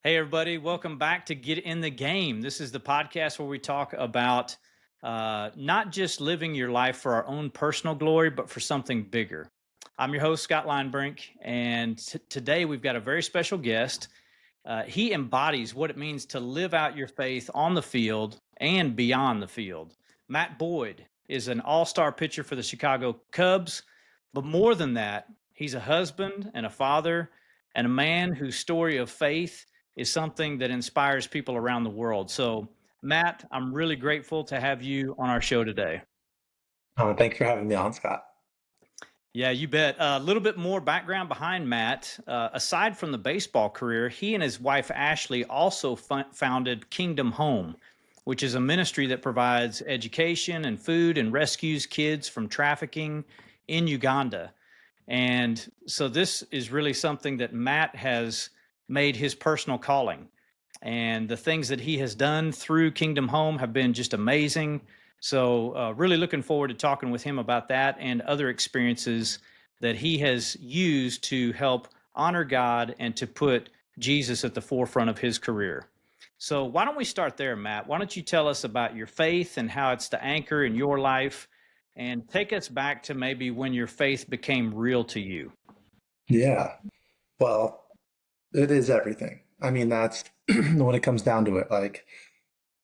Hey, everybody, welcome back to Get in the Game. This is the podcast where we talk about not just living your life for our own personal glory, but for something bigger. I'm your host, Scott Linebrink, and today we've got a very special guest. He embodies what it means to live out your faith on the field and beyond the field. Matt Boyd is an all-star pitcher for the Chicago Cubs, but more than that, he's a husband and a father and a man whose story of faith is something that inspires people around the world. So, Matt, I'm really grateful to have you on our show today. Thanks for having me on, Scott. Yeah, you bet. A little bit more background behind Matt. Aside from the baseball career, he and his wife Ashley also founded Kingdom Home, which is a ministry that provides education and food and rescues kids from trafficking in Uganda. And so this is really something that Matt has made his personal calling. And the things that he has done through Kingdom Home have been just amazing. So, really looking forward to talking with him about that and other experiences that he has used to help honor God and to put Jesus at the forefront of his career. So, why don't we start there, Matt? Why don't you tell us about your faith and how it's the anchor in your life and take us back to maybe when your faith became real to you? Yeah, well, it is everything. I mean, that's when it comes down to it. Like,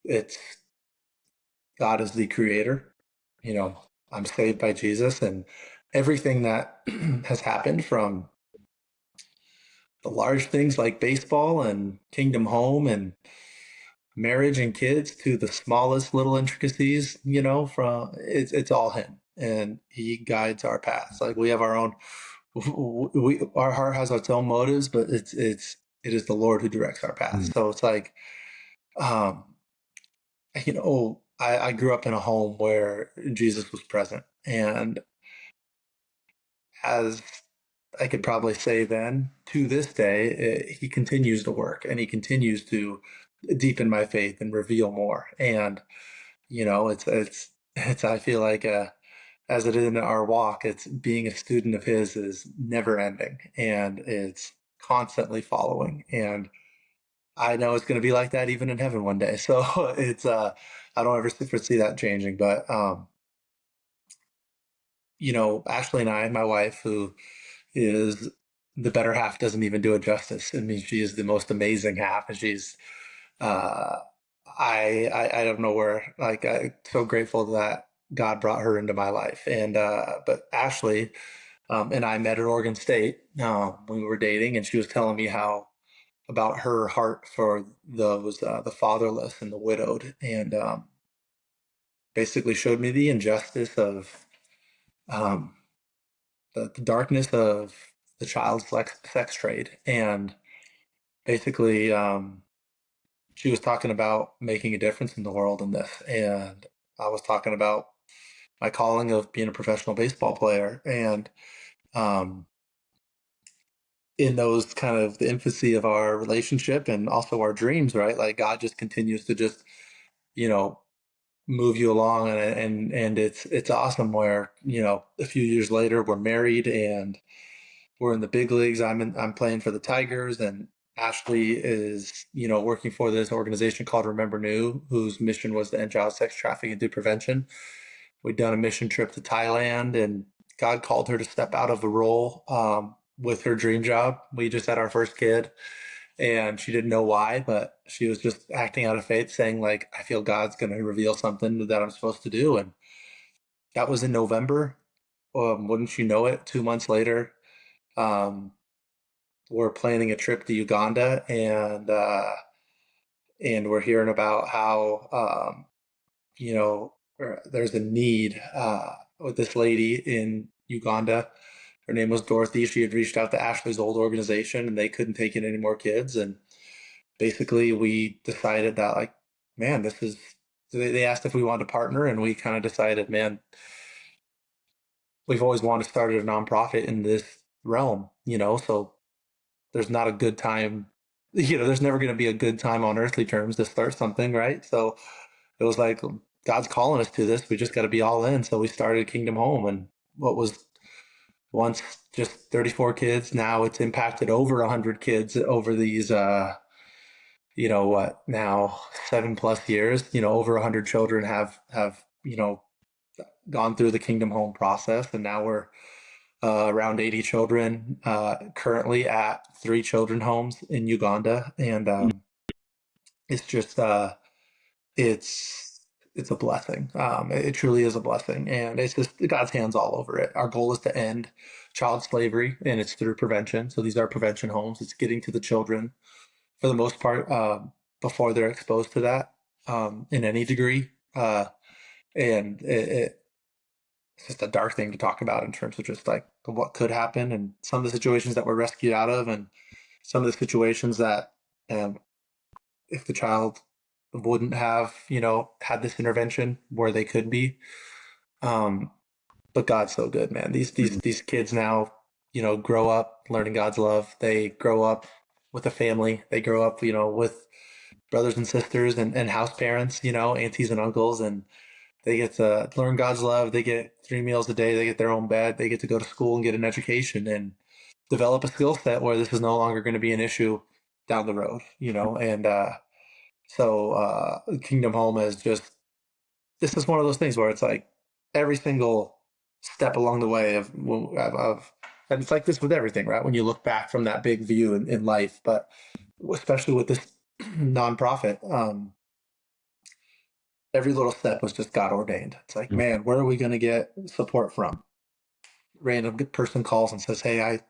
it's God is the creator. You know, I'm saved by Jesus, and everything that has happened from the large things like baseball and Kingdom Home and marriage and kids to the smallest little intricacies, from it's all him. And he guides our paths. Like we have our own our heart has its own motives, but it is the Lord who directs our path. So it's like, um, I grew up in a home where Jesus was present, and as I could probably say then to this day, he continues to work and he continues to deepen my faith and reveal more. And it's I feel like as it is in our walk, it's being a student of his is never ending and it's constantly following. And I know it's going to be like that even in heaven one day. So it's I don't ever foresee that changing. But Ashley and I, my wife, who is the better half, doesn't even do it justice. I mean, she is the most amazing half, and she's uh, I don't know where. Like, I'm so grateful that God brought her into my life. And but Ashley and I met at Oregon State when we were dating, and she was telling me how about her heart for those the fatherless and the widowed, and basically showed me the injustice of um, the darkness of the child sex trade, and basically she was talking about making a difference in the world in this, and I was talking about my calling of being a professional baseball player, and um, in those kind of the infancy of our relationship and also our dreams, right? Like God just continues to just you know move you along, and it's awesome. Where a few years later we're married and we're in the big leagues. I'm playing for the Tigers, and Ashley is working for this organization called Remember New, whose mission was to end child sex trafficking through prevention. We'd done a mission trip to Thailand, and God called her to step out of a role with her dream job. We just had our first kid, and she didn't know why, but she was just acting out of faith, saying like, "I feel God's going to reveal something that I'm supposed to do," and that was in November. Wouldn't you know it? 2 months later, um, we're planning a trip to Uganda, and we're hearing about how there's a need with this lady in Uganda. Her name was Dorothy. She had reached out to Ashley's old organization, and they couldn't take in any more kids. And basically, we decided that like, man, this is. They asked if we wanted to partner, and we kind of decided, man, we've always wanted to start a nonprofit in this realm, so there's not a good time, there's never going to be a good time on earthly terms to start something, right? So it was like, God's calling us to this. We just got to be all in. So we started Kingdom Home, and what was once just 34 kids, now it's impacted over 100 kids over these what now, 7+ years, over 100 children have gone through the Kingdom Home process, and now we're around 80 children currently at 3 children homes in Uganda, and it's just it's it's a blessing. It truly is a blessing, and it's just God's hands all over it. Our goal is to end child slavery, and it's through prevention. So these are prevention homes. It's getting to the children for the most part before they're exposed to that in any degree. And it's just a dark thing to talk about in terms of just like what could happen and some of the situations that we're rescued out of, and some of the situations that um, if the child wouldn't have, had this intervention where they could be. Um, but God's so good, man. These kids now, grow up learning God's love. They grow up with a family. They grow up, with brothers and sisters and house parents, aunties and uncles, and they get to learn God's love. They get 3 meals a day. They get their own bed. They get to go to school and get an education and develop a skill set where this is no longer going to be an issue down the road, and Kingdom Home is just, this is one of those things where it's like every single step along the way of and it's like this with everything, right? When you look back from that big view in life, but especially with this nonprofit, every little step was just God ordained. It's like, man, where are we going to get support from? Random person calls and says, "Hey, I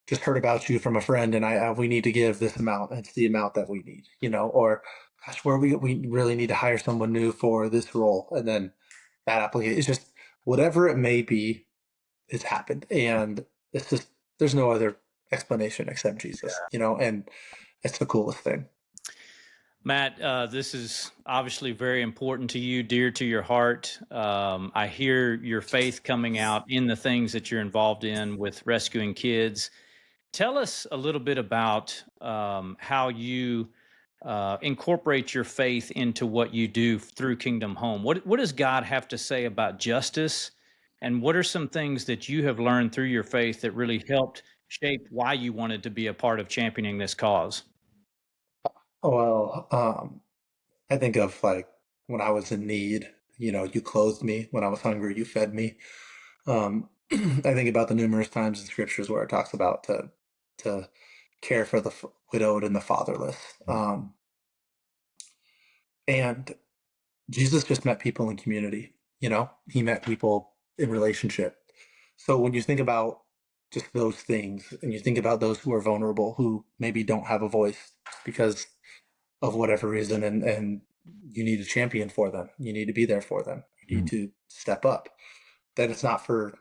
just heard about you from a friend, and we need to give this amount. It's the amount that we need, or gosh, where we really need to hire someone new for this role, and then that application. It's just whatever it may be, it's happened, and it's just there's no other explanation except Jesus, and it's the coolest thing. Matt, this is obviously very important to you, dear to your heart. I hear your faith coming out in the things that you're involved in with rescuing kids. Tell us a little bit about how you incorporate your faith into what you do through Kingdom Home. What does God have to say about justice? And what are some things that you have learned through your faith that really helped shape why you wanted to be a part of championing this cause? Well, I think of like when I was in need, you clothed me. When I was hungry, you fed me. I think about the numerous times in scriptures where it talks about to care for the widowed and the fatherless. And Jesus just met people in community, he met people in relationship. So when you think about just those things and you think about those who are vulnerable, who maybe don't have a voice because of whatever reason, and you need a champion for them, you need to be there for them, you need to step up, then it's not for,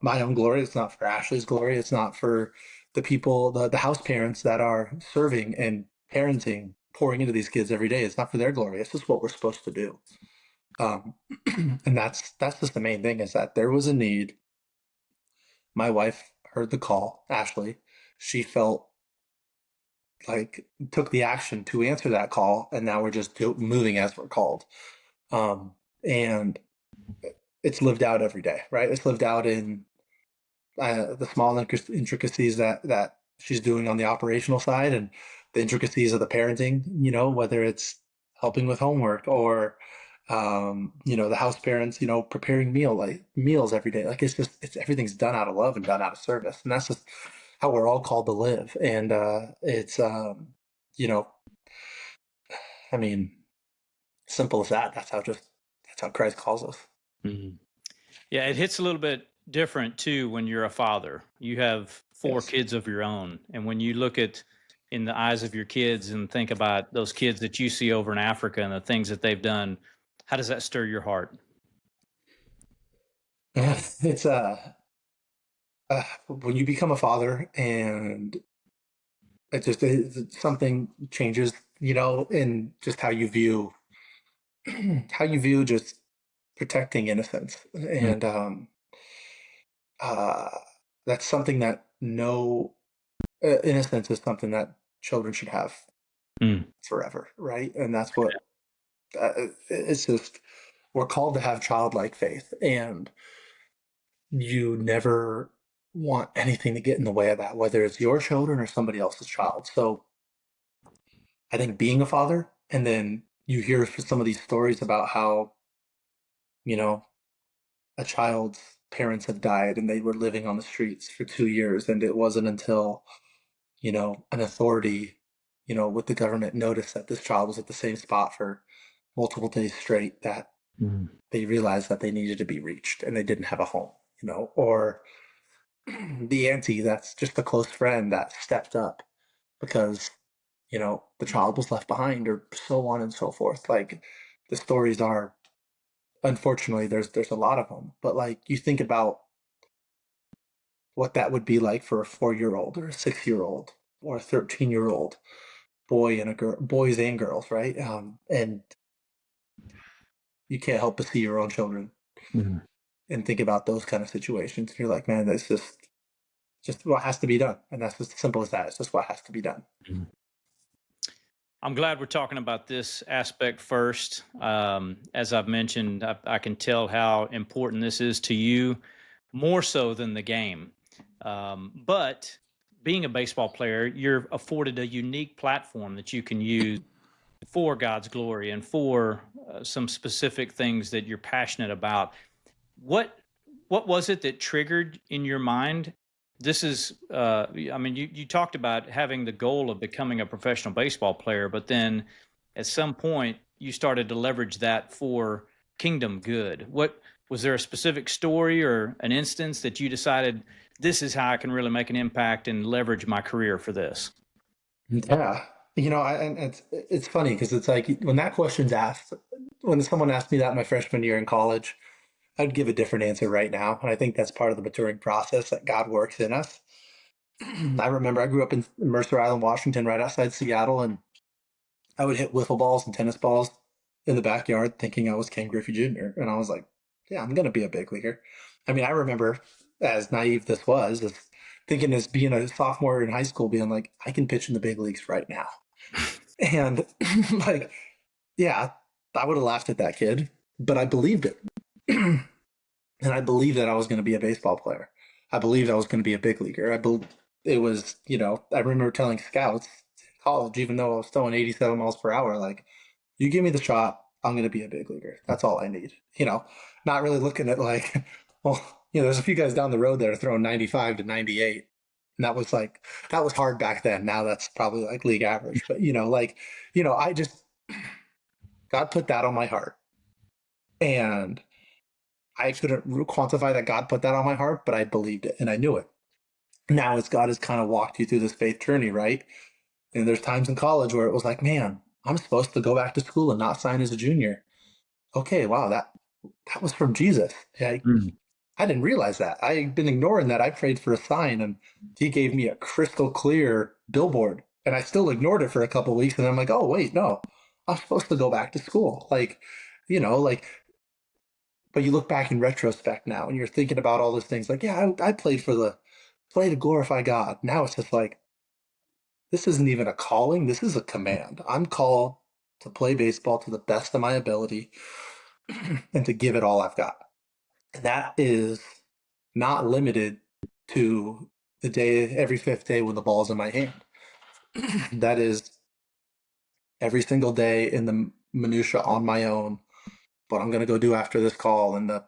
my own glory. It's not for Ashley's glory. It's not for the people, the house parents that are serving and parenting, pouring into these kids every day. It's not for their glory. It's just what we're supposed to do. Um, and that's just the main thing, is that there was a need. My wife heard the call, Ashley. She felt like took the action to answer that call, and now we're just moving as we're called. And it's lived out every day, right? It's lived out in the small intricacies that she's doing on the operational side, and the intricacies of the parenting, whether it's helping with homework or the house parents, preparing meals every day. Like it's everything's done out of love and done out of service. And that's just how we're all called to live. And it's you know, I mean, simple as that. That's how Christ calls us. Mhm. Yeah, it hits a little bit different too when you're a father. You have four Yes. kids of your own. And when you look at in the eyes of your kids and think about those kids that you see over in Africa and the things that they've done, how does that stir your heart? Yeah, it's when you become a father and something changes, in just how you view just protecting innocence, Mm, and uh, that's something that no innocence is something that children should have mm, forever, right? And that's what it's just, we're called to have childlike faith, and you never want anything to get in the way of that, whether it's your children or somebody else's child. So I think being a father, and then you hear some of these stories about how, you know, a child's parents have died and they were living on the streets for 2 years. And it wasn't until, an authority, with the government noticed that this child was at the same spot for multiple days straight that Mm. they realized that they needed to be reached and they didn't have a home, or the auntie that's just a close friend that stepped up because, the child was left behind or so on and so forth. Like the stories are, unfortunately, there's a lot of them, but like you think about what that would be like for a 4-year-old or a 6-year-old or a 13-year-old boy and a girl, boys and girls, right? And you can't help but see your own children Mm. and think about those kind of situations. You're like, man, that's just what has to be done, and that's just as simple as that. It's just what has to be done. Mm. I'm glad we're talking about this aspect first. As I've mentioned, I can tell how important this is to you, more so than the game. But being a baseball player, you're afforded a unique platform that you can use for God's glory and for some specific things that you're passionate about. What what was it that triggered in your mind? This is, I mean, you talked about having the goal of becoming a professional baseball player, but then at some point you started to leverage that for kingdom good. What was there a specific story or an instance that you decided this is how I can really make an impact and leverage my career for this? Yeah, and it's funny because it's like when that question's asked, when someone asked me that my freshman year in college, I'd give a different answer right now, and I think that's part of the maturing process that God works in us. I remember I grew up in Mercer Island, Washington, right outside Seattle, and I would hit wiffle balls and tennis balls in the backyard thinking I was Ken Griffey Jr. And I was like, yeah, I'm going to be a big leaguer. I mean, I remember, as naive this was, as thinking as being a sophomore in high school, being like, I can pitch in the big leagues right now. And like, yeah, I would have laughed at that kid, but I believed it. And I believed that I was going to be a baseball player. I believed I was going to be a big leaguer. It was, I remember telling scouts in college, even though I was throwing 87 miles per hour, like, you give me the shot, I'm going to be a big leaguer. That's all I need. Not really looking at like, well, there's a few guys down the road that are throwing 95 to 98. And that was hard back then. Now that's probably like league average. But, I just, God put that on my heart. And I couldn't quantify that God put that on my heart, but I believed it and I knew it. Now, as God has kind of walked you through this faith journey, right? And there's times in college where it was like, man, I'm supposed to go back to school and not sign as a junior. Okay, wow, that was from Jesus. Yeah, Mm. I didn't realize that. I've been ignoring that. I prayed for a sign and he gave me a crystal clear billboard. And I still ignored it for a couple of weeks. And I'm like, oh, wait, no, I'm supposed to go back to school. Like, but you look back in retrospect now and you're thinking about all those things like, yeah, I played play to glorify God. Now it's just like, this isn't even a calling. This is a command. I'm called to play baseball to the best of my ability and to give it all I've got. And that is not limited to the day, every fifth day when the ball's in my hand. That is every single day in the minutia on my own. What I'm going to go do after this call and the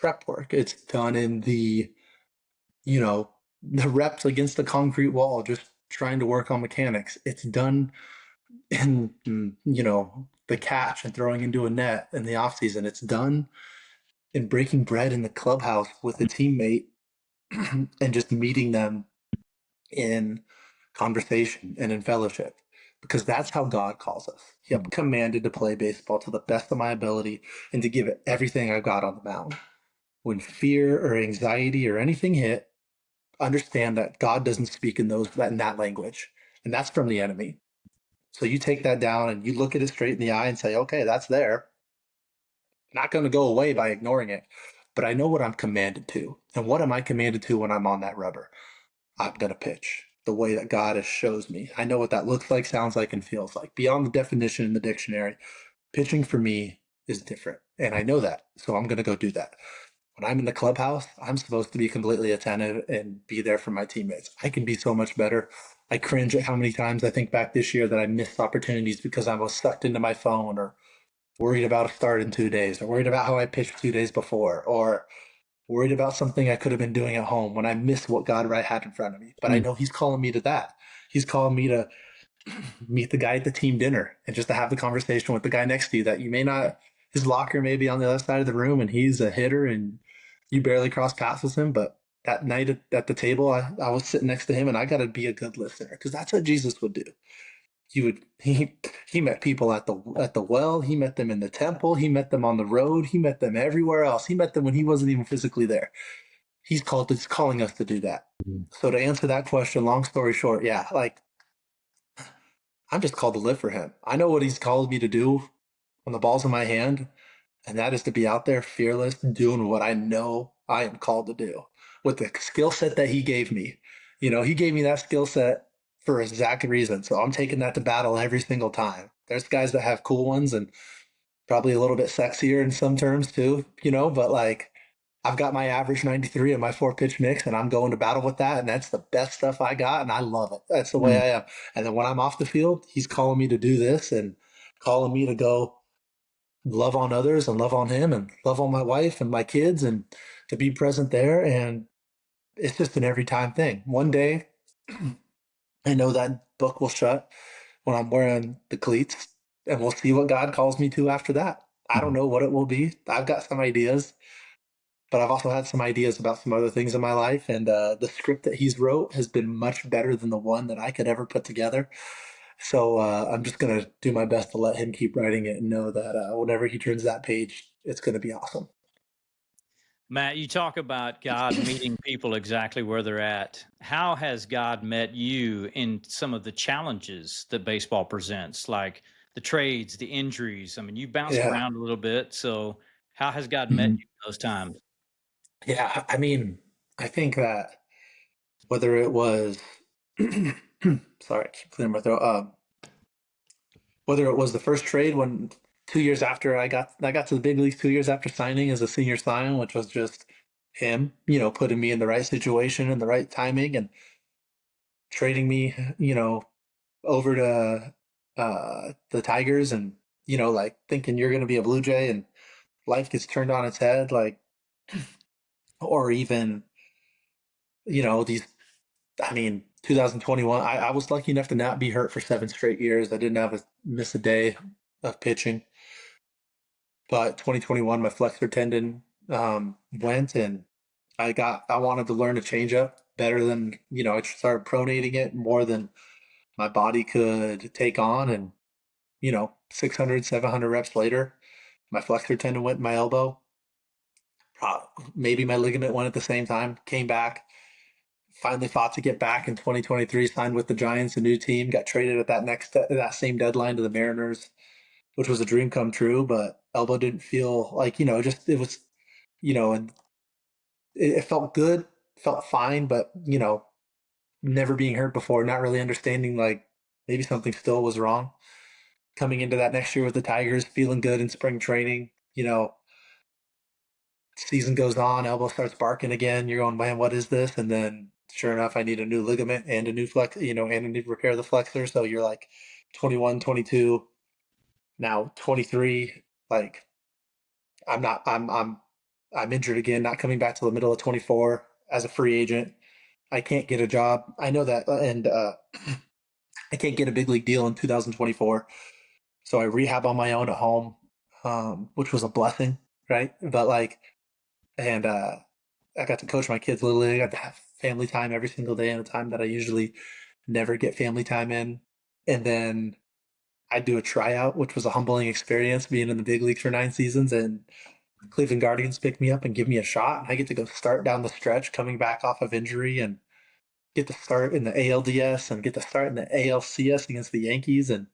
prep work. It's done in you know, the reps against the concrete wall, just trying to work on mechanics. It's done in, the catch and throwing into a net in the off season. It's done in breaking bread in the clubhouse with a teammate and just meeting them in conversation and in fellowship because that's how God calls us. He Mm. commanded to play baseball to the best of my ability and to give it everything I've got on the mound. When fear or anxiety or anything hit, understand that God doesn't speak in that language, and that's from the enemy. So you take that down and you look at it straight in the eye and say, okay, that's there. Not going to go away by ignoring it, but I know what I'm commanded to. And what am I commanded to when I'm on that rubber? I'm going to pitch the way that God has shows me. I know what that looks like, sounds like, and feels like. Beyond the definition in the dictionary, pitching for me is different. And I know that. So I'm going to go do that. When I'm in the clubhouse, I'm supposed to be completely attentive and be there for my teammates. I can be so much better I cringe at how many times I think back this year that I missed opportunities because I was sucked into my phone or worried about a start in 2 days or worried about how I pitched 2 days before or worried about something I could have been doing at home when I missed what God right had in front of me. But I Mm, know He's calling me to that. He's calling me to meet the guy at the team dinner and just to have the conversation with the guy next to you that you may not, his locker may be on the other side of the room and he's a hitter and you barely cross paths with him. But that night at the table, I was sitting next to him and I got to be a good listener because that's what Jesus would do. He met people at the well, he met them in the temple, he met them on the road, he met them everywhere else. He met them when he wasn't even physically there. He's calling us to do that. So to answer that question, long story short, yeah, like I'm just called to live for him. I know what he's called me to do when the ball's in my hand, and that is to be out there fearless, doing what I know I am called to do with the skill set that he gave me. He gave me that skill set for exact reason. So I'm taking that to battle every single time. There's guys that have cool ones and probably a little bit sexier in some terms too, but like I've got my average 93 and my four pitch mix, and I'm going to battle with that. And that's the best stuff I got. And I love it. That's the way mm. I am. And then when I'm off the field, he's calling me to do this and calling me to go love on others and love on him and love on my wife and my kids and to be present there. And it's just an every time thing. One day, I know that book will shut when I'm wearing the cleats, and we'll see what God calls me to after that. I don't know what it will be. I've got some ideas, but I've also had some ideas about some other things in my life. And the script that he's wrote has been much better than the one that I could ever put together. So I'm just gonna do my best to let him keep writing it and know that whenever he turns that page, it's gonna be awesome. Matt, you talk about God meeting people exactly where they're at. How has God met you in some of the challenges that baseball presents, like the trades, the injuries? I mean, you bounced Yeah. around a little bit. So, how has God met Mhm. you in those times? Yeah. I mean, I think that whether it was, sorry, I keep clearing my throat. Whether it was the first trade when 2 years after I got to the big leagues 2 years after signing as a senior sign, which was just him, putting me in the right situation and the right timing and trading me, over to the Tigers and like thinking you're going to be a Blue Jay and life gets turned on its head, like or even these. I mean, 2021. I was lucky enough to not be hurt for 7 straight years. I didn't have a miss a day of pitching. But 2021, my flexor tendon went, and I wanted to learn a changeup better than I started pronating it more than my body could take on, and 600, 700 reps later, my flexor tendon went in my elbow. Maybe my ligament went at the same time. Came back. Finally fought to get back in 2023. Signed with the Giants, a new team. Got traded at that same deadline to the Mariners, which was a dream come true. But elbow didn't feel like just it was and it felt good, felt fine, but never being hurt before, not really understanding like maybe something still was wrong. Coming into that next year with the Tigers, feeling good in spring training, season goes on, elbow starts barking again. You're going, man, what is this? And then sure enough, I need a new ligament and a new flex, and I need to repair the flexor. So you're like 21, 22, now 23. Like I'm not, I'm injured again, not coming back till the middle of 24 as a free agent. I can't get a job. I know that, and I can't get a big league deal in 2024. So I rehab on my own at home, which was a blessing, right? But like, and I got to coach my kids little league. I got to have family time every single day in a time that I usually never get family time in. And then I do a tryout, which was a humbling experience being in the big leagues for 9 seasons. And Cleveland Guardians pick me up and give me a shot. And I get to go start down the stretch coming back off of injury and get to start in the ALDS and get to start in the ALCS against the Yankees. And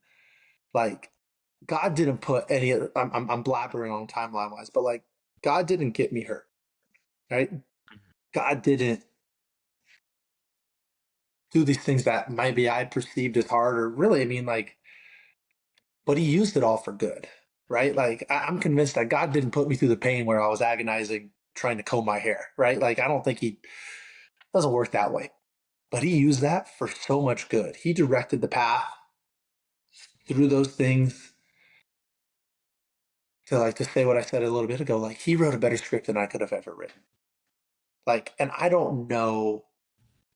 like, God didn't put any of, I'm blabbering on timeline wise, but like, God didn't get me hurt, right? God didn't do these things that maybe I perceived as hard, or really, I mean, like, but he used it all for good, right? Like, I'm convinced that God didn't put me through the pain where I was agonizing trying to comb my hair, right? Like, I don't think he doesn't work that way. but he used that for so much good. He directed the path through those things to like to say what I said a little bit ago. Like he wrote a better script than I could have ever written. Like, and I don't know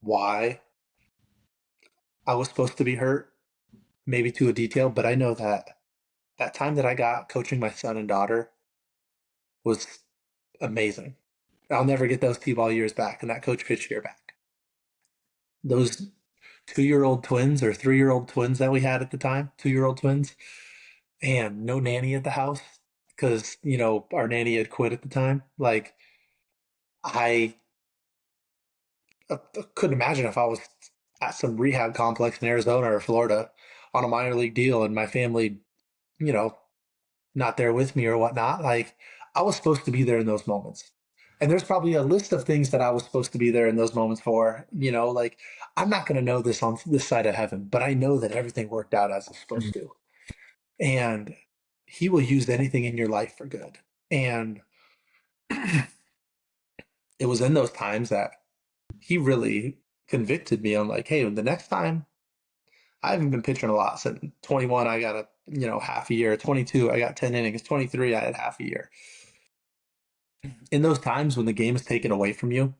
why I was supposed to be hurt, maybe to a detail, but I know that that time that I got coaching my son and daughter was amazing. I'll never get those T-ball years back and that coach pitch year back. Those 2-year-old twins or 3-year-old twins that we had at the time, 2-year-old twins, and no nanny at the house because, you know, our nanny had quit at the time. Like, I couldn't imagine if I was at some rehab complex in Arizona or Florida on a minor league deal and my family, you know, not there with me or whatnot. Like I was supposed to be there in those moments. And there's probably a list of things that I was supposed to be there in those moments for, you know, like I'm not going to know this on this side of heaven, but I know that everything worked out as it's supposed to. And he will use anything in your life for good. And it was in those times that he really convicted me on like, hey, the next time I haven't been pitching a lot since 21. I got a half a year. 22, I got 10 innings. 23, I had half a year. In those times when the game is taken away from you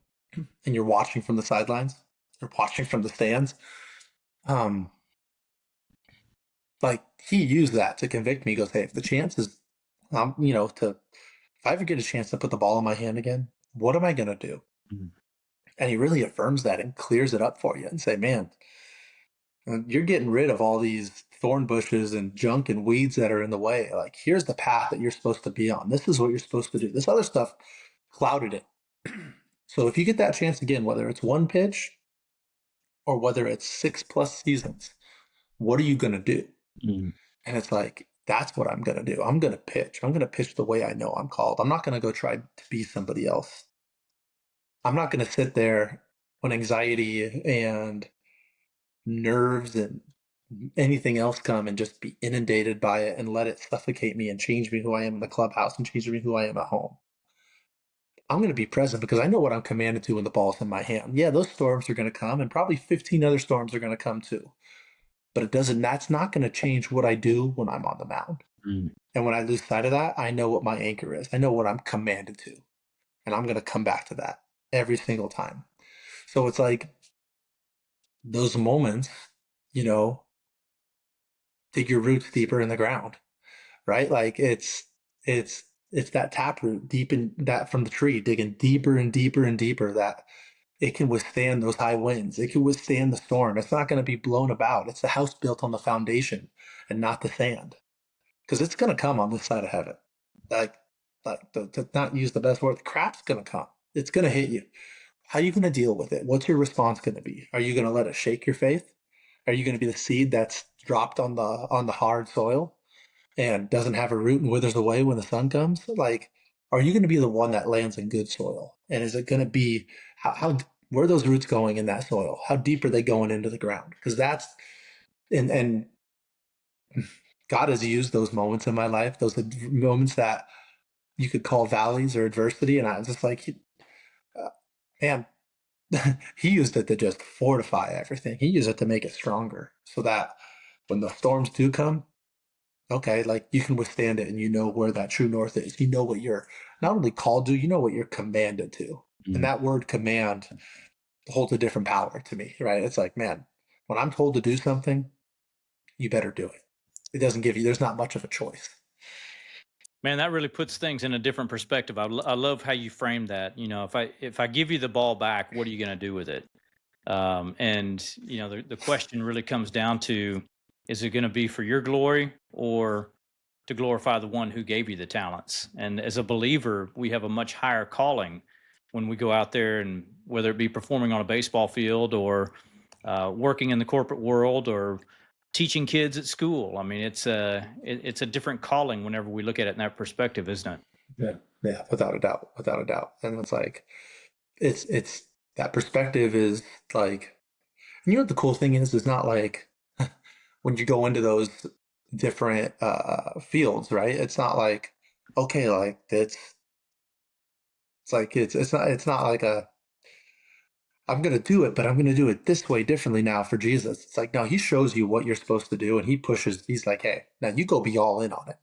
and you're watching from the sidelines, you're watching from the stands, um, like he used that to convict me. He goes, hey, if the chance is, to if I ever get a chance to put the ball in my hand again, what am I gonna do? Mm. And he really affirms that and clears it up for you and say, man, you're getting rid of all these thorn bushes and junk and weeds that are in the way. Like, here's the path that you're supposed to be on. This is what you're supposed to do. This other stuff clouded it. So if you get that chance again, whether it's one pitch or whether it's 6+ seasons, what are you going to do? Mm. And it's like, that's what I'm going to do. I'm going to pitch. I'm going to pitch the way I know I'm called. I'm not going to go try to be somebody else. I'm not going to sit there when anxiety and nerves and anything else come and just be inundated by it and let it suffocate me and change me who I am in the clubhouse and change me who I am at home. I'm going to be present because I know what I'm commanded to when the ball's in my hand. Yeah, those storms are going to come and probably 15 other storms are going to come too. But that's not going to change what I do when I'm on the mound. Mm. And when I lose sight of that, I know what my anchor is. I know what I'm commanded to. And I'm going to come back to that every single time. So it's like those moments, you know, dig your roots deeper in the ground, right? Like it's it's that taproot deep in that from the tree, digging deeper and deeper and deeper that it can withstand those high winds. It can withstand the storm. It's not going to be blown about. It's the house built on the foundation and not the sand. Because it's going to come on this side of heaven. Like, to not use the best word, the crap's going to come. It's going to hit you. How are you going to deal with it? What's your response going to be? Are you going to let it shake your faith? Are you going to be the seed that's dropped on the hard soil and doesn't have a root and withers away when the sun comes? Like, are you going to be the one that lands in good soil? And is it going to be how where are those roots going in that soil? How deep are they going into the ground? Because that's and God has used those moments in my life, those moments that you could call valleys or adversity, and I was just like, uh, man, he used it to just fortify everything. He used it to make it stronger, so that when the storms do come, okay, like you can withstand it and you know where that true north is. You know what you're not only called to, you know what you're commanded to. And Mm. that word command holds a different power to me, right? It's like, man, when I'm told to do something, you better do it. It doesn't give you, there's not much of a choice. Man, that really puts things in a different perspective. I love how you frame that. You know, if I give you the ball back, what are you going to do with it? And you know, the question really comes down to: is it going to be for your glory or to glorify the one who gave you the talents? And as a believer, we have a much higher calling when we go out there, and whether it be performing on a baseball field or working in the corporate world or teaching kids at school. I mean, it's a different calling whenever we look at it in that perspective, isn't it? Yeah. Yeah, without a doubt, without a doubt. And it's like, it's that perspective is like, and you know what the cool thing is? It's not like when you go into those different fields, right? It's not like, okay, like it's like it's not like a I'm going to do it, but I'm going to do it this way differently now for Jesus. It's like, no, he shows you what you're supposed to do and he pushes, he's like, hey, now you go be all in on it.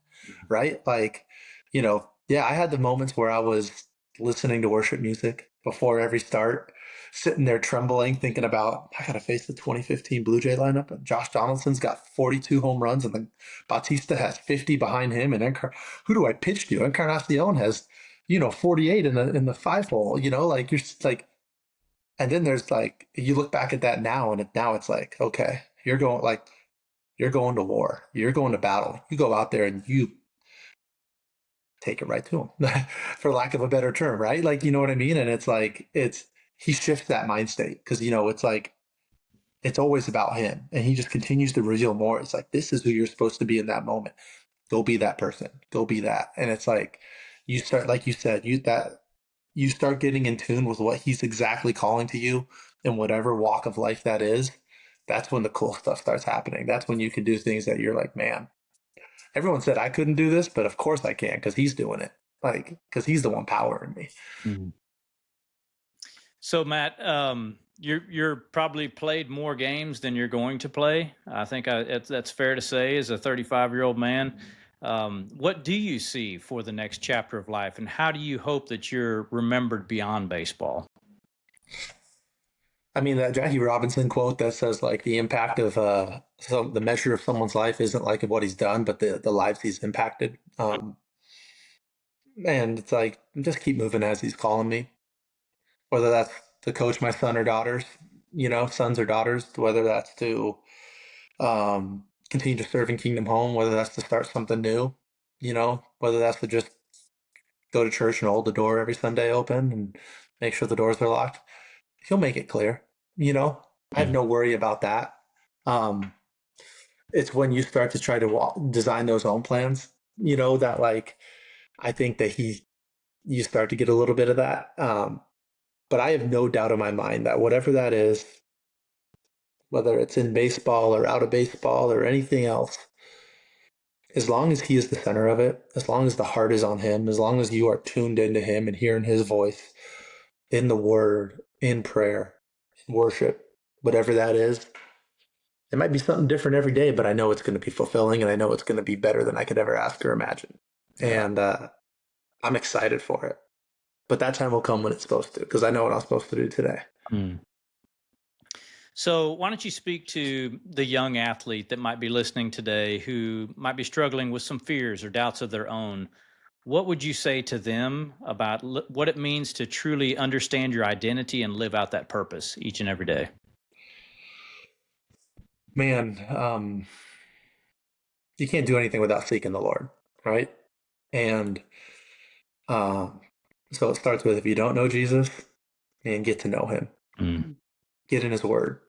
Right. Like, yeah, I had the moments where I was listening to worship music before every start, sitting there trembling, thinking about, I got to face the 2015 Blue Jay lineup. And Josh Donaldson's got 42 home runs and then Bautista has 50 behind him. And who do I pitch to? Encarnacion has, 48 in the 5 hole, like you're just like, and then there's like you look back at that now, and now it's like, okay, you're going to war, you're going to battle. You go out there and you take it right to them, for lack of a better term, right? Like you know what I mean? And it's like he shifts that mind state because it's like it's always about him, and he just continues to reveal more. It's like this is who you're supposed to be in that moment. Go be that person. Go be that. And it's like you start, like you said, you start getting in tune with what he's exactly calling to you in whatever walk of life that is. That's when the cool stuff starts happening. That's when you can do things that you're like, man, everyone said I couldn't do this, but of course I can because he's doing it. Like, because he's the one powering me. Mhm. So Matt, you're probably played more games than you're going to play. I think that's fair to say as a 35-year-old man. What do you see for the next chapter of life, and how do you hope that you're remembered beyond baseball? I mean, that Jackie Robinson quote that says like the impact of the measure of someone's life isn't like what he's done, but the lives he's impacted. And it's like just keep moving as he's calling me, whether that's to coach my son or daughters, sons or daughters, whether that's to continue to serve in Kingdom Home, whether that's to start something new, whether that's to just go to church and hold the door every Sunday open and make sure the doors are locked. He'll make it clear, you know. I have Mm. no worry about that. Um, it's when you start to try to design those own plans, that like I think that you start to get a little bit of that. But I have no doubt in my mind that whatever that is, whether it's in baseball or out of baseball or anything else, as long as he is the center of it, as long as the heart is on him, as long as you are tuned into him and hearing his voice in the word, in prayer, in worship, whatever that is, it might be something different every day, but I know it's going to be fulfilling and I know it's going to be better than I could ever ask or imagine. Yeah. And I'm excited for it. But that time will come when it's supposed to, because I know what I'm supposed to do today. Mm. So, why don't you speak to the young athlete that might be listening today who might be struggling with some fears or doubts of their own? What would you say to them about what it means to truly understand your identity and live out that purpose each and every day? Man, you can't do anything without seeking the Lord, right? And um, so it starts with if you don't know Jesus, and get to know him, Mm. get in his word,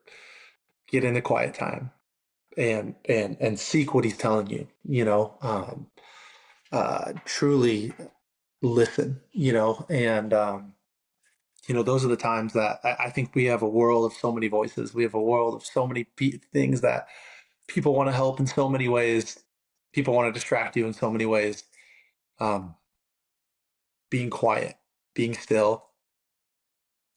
get in the quiet time, and seek what he's telling you, truly listen, and those are the times that I think we have a world of so many voices. We have a world of so many things that people want to help in so many ways. People want to distract you in so many ways. Um, being quiet, being still,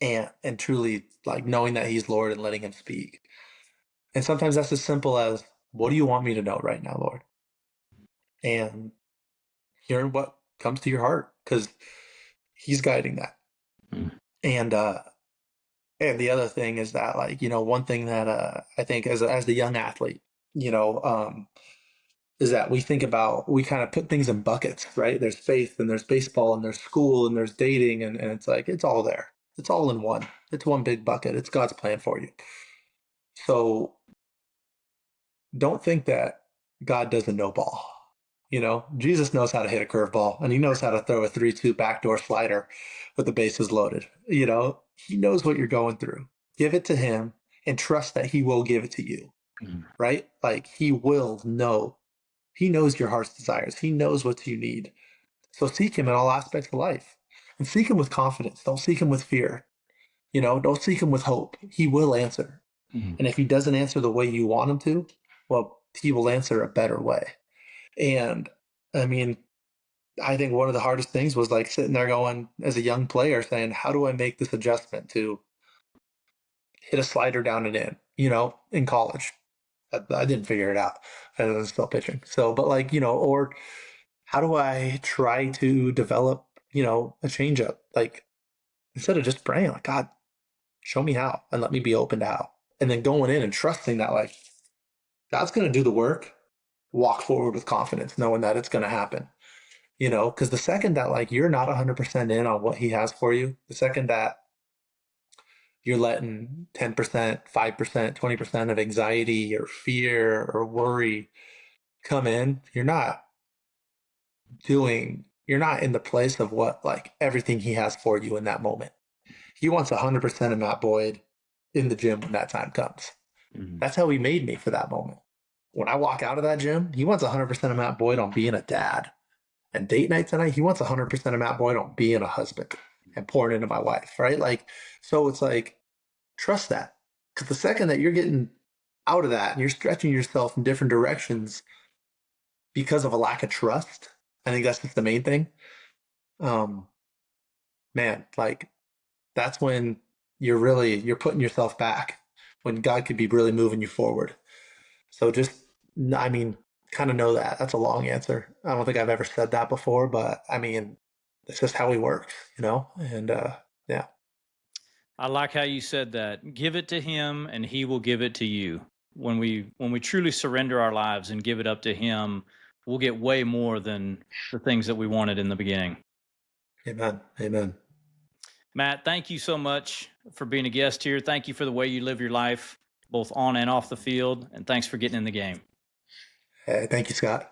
and truly like knowing that he's Lord and letting him speak. And sometimes that's as simple as, what do you want me to know right now, Lord? And hearing what comes to your heart, because he's guiding that. Mm. And the other thing is that, like, one thing that I think as the young athlete, you know, um, is that we kind of put things in buckets, right? There's faith and there's baseball and there's school and there's dating, and it's like it's all there. It's all in one. It's one big bucket. It's God's plan for you. So don't think that God doesn't know ball. Jesus knows how to hit a curveball and he knows how to throw a 3-2 backdoor slider with the bases loaded. He knows what you're going through. Give it to him and trust that he will give it to you, Mm. right? Like he will know. He knows your heart's desires. He knows what you need. So seek him in all aspects of life and seek him with confidence. Don't seek him with fear. Don't seek him with hope. He will answer. Mm. And if he doesn't answer the way you want him to, well, he will answer a better way. And I mean, I think one of the hardest things was like sitting there going as a young player saying, how do I make this adjustment to hit a slider down and in, in college. I didn't figure it out. I was still pitching. So, but like, or how do I try to develop, a changeup? Like instead of just praying, like, God, show me how and let me be open to how. And then going in and trusting that like God's gonna do the work, walk forward with confidence, knowing that it's gonna happen. Because the second that like you're not 100% in on what he has for you, the second that you're letting 10%, 5%, 20% of anxiety or fear or worry come in, you're not in the place of what like everything he has for you in that moment. He wants 100% of Matt Boyd in the gym when that time comes. Mhm. That's how he made me for that moment. When I walk out of that gym, he wants 100% of Matt Boyd on being a dad. And date night tonight, he wants 100% of Matt Boyd on being a husband and pouring into my wife, right? Like, so it's like, trust that. Because the second that you're getting out of that and you're stretching yourself in different directions because of a lack of trust, I think that's just the main thing. Um, man, like that's when you're putting yourself back when God could be really moving you forward. So just, I mean, kind of know that. That's a long answer. I don't think I've ever said that before, but I mean, it's just how he works, And yeah, I like how you said that. Give it to him and he will give it to you. When we truly surrender our lives and give it up to him, we'll get way more than the things that we wanted in the beginning. amen, amen. Matt, thank you so much for being a guest here. Thank you for the way you live your life, both on and off the field. And thanks for getting in the game. Hey, thank you, Scott.